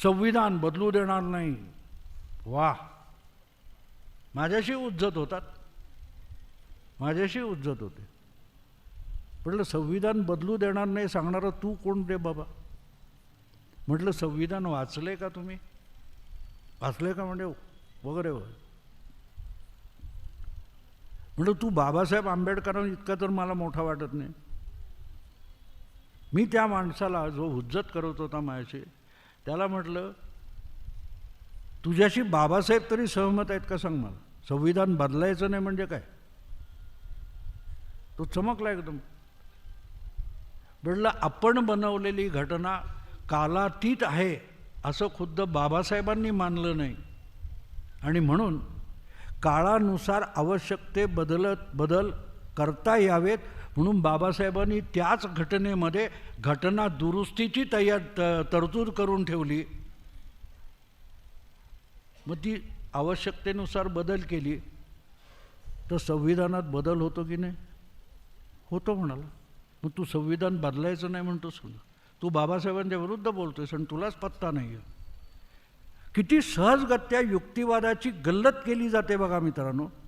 संविधान बदलू देणार नाही. वा, माझ्याशी उज्जत होतात, माझ्याशी उज्जत होते. म्हटलं संविधान बदलू देणार नाही सांगणारं तू कोण रे बाबा? म्हटलं संविधान वाचले का तुम्ही? वाचले का म्हणजे वगैरे वगैरे. म्हटलं तू बाबासाहेब आंबेडकरांना इतका तर मला मोठा वाटत नाही. मी त्या माणसाला जो हुज्जत करत होता माझ्याशी त्याला म्हटलं तुझ्याशी बाबासाहेब तरी सहमत आहेत का सांग मला, संविधान बदलायचं नाही म्हणजे काय? तो चमकला एकदम. म्हटलं आपण बनवलेली घटना कालातीत आहे असं खुद्द बाबासाहेबांनी मानलं नाही आणि म्हणून काळानुसार आवश्यक ते बदल करता यावेत म्हणून बाबासाहेबांनी त्याच घटनेमध्ये घटना दुरुस्तीची तरतूद करून ठेवली. मग ती आवश्यकतेनुसार बदल केली तर संविधानात बदल होतो की नाही? होतो म्हणाला. मग तू संविधान बदलायचं नाही म्हणतोस ना, तू बाबासाहेबांच्या विरुद्ध बोलतोयस आणि तुलाच पत्ता नाही आहे. किती सहजगत्या युक्तिवादाची गल्लत केली जाते बघा मित्रांनो.